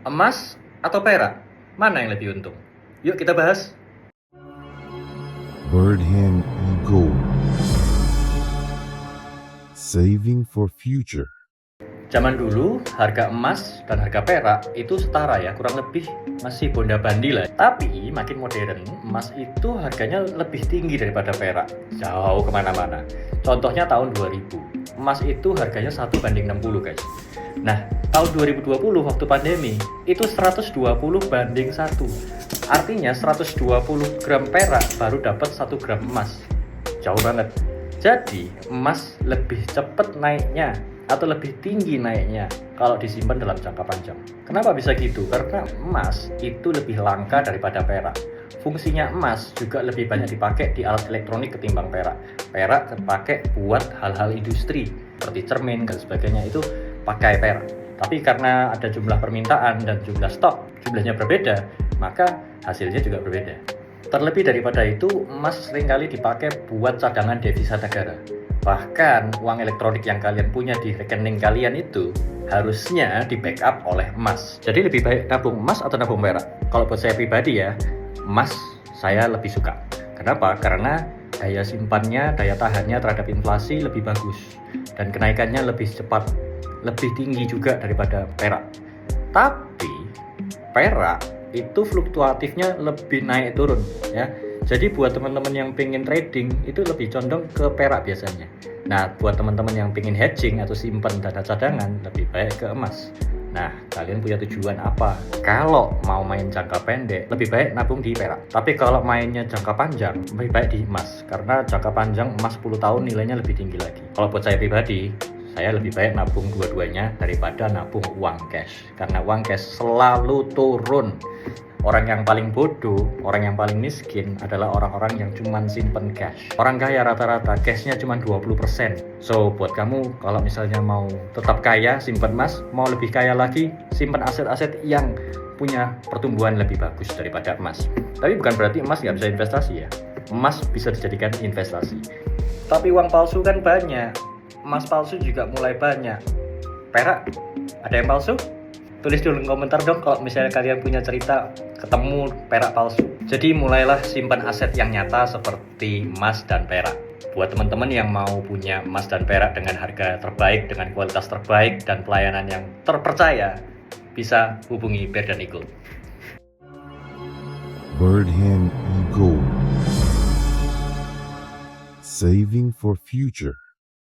Emas atau perak? Mana yang lebih untung? Yuk kita bahas. Bird Hand Gold. Saving for future. Zaman dulu harga emas dan harga perak itu setara ya, kurang lebih masih bonda-bandi lah. Tapi makin modern, emas itu harganya lebih tinggi daripada perak, jauh kemana-mana. Contohnya tahun 2000, emas itu harganya 1:60 guys. Nah, tahun 2020 waktu pandemi itu 120:1. Artinya 120 gram perak baru dapat 1 gram emas. Jauh banget. Jadi emas lebih cepat naiknya atau lebih tinggi naiknya kalau disimpan dalam jangka panjang. Kenapa bisa gitu? Karena emas itu lebih langka daripada perak. Fungsinya emas juga lebih banyak dipakai di alat elektronik ketimbang perak. Perak terpakai buat hal-hal industri seperti cermin dan sebagainya, itu pakai perak. Tapi karena ada jumlah permintaan dan jumlah stok jumlahnya berbeda, maka hasilnya juga berbeda. Terlebih daripada itu, emas seringkali dipakai buat cadangan devisa negara. Bahkan uang elektronik yang kalian punya di rekening kalian itu harusnya di backup oleh emas. Jadi lebih baik nabung emas atau nabung perak? Kalau buat saya pribadi ya, emas saya lebih suka. Kenapa? Karena daya simpannya, daya tahannya terhadap inflasi lebih bagus. Dan kenaikannya lebih cepat, lebih tinggi juga daripada perak. Tapi perak itu fluktuatifnya lebih naik turun ya. Jadi buat teman-teman yang pengen trading itu lebih condong ke perak biasanya. Nah, buat teman-teman yang pengen hedging atau simpan dana cadangan lebih baik ke emas. Nah, kalian punya tujuan apa? Kalau mau main jangka pendek, lebih baik nabung di perak. Tapi kalau mainnya jangka panjang, lebih baik di emas. Karena jangka panjang emas 10 tahun nilainya lebih tinggi lagi. Kalau buat saya pribadi, saya lebih baik nabung dua-duanya daripada nabung uang cash. Karena uang cash selalu turun. Orang yang paling bodoh, orang yang paling miskin adalah orang-orang yang cuman simpen cash. Orang kaya rata-rata cashnya cuma 20%. So, buat kamu kalau misalnya mau tetap kaya, simpen emas, mau lebih kaya lagi, simpen aset-aset yang punya pertumbuhan lebih bagus daripada emas. Tapi bukan berarti emas nggak bisa investasi ya. Emas bisa dijadikan investasi. Tapi uang palsu kan banyak. Emas palsu juga mulai banyak. Perak, ada yang palsu? Tulis dulu di komentar dong kalau misalnya kalian punya cerita ketemu perak palsu. Jadi mulailah simpan aset yang nyata seperti emas dan perak. Buat teman-teman yang mau punya emas dan perak dengan harga terbaik, dengan kualitas terbaik, dan pelayanan yang terpercaya, bisa hubungi Bird Hand Gold. Bird Hand Gold. Saving for future.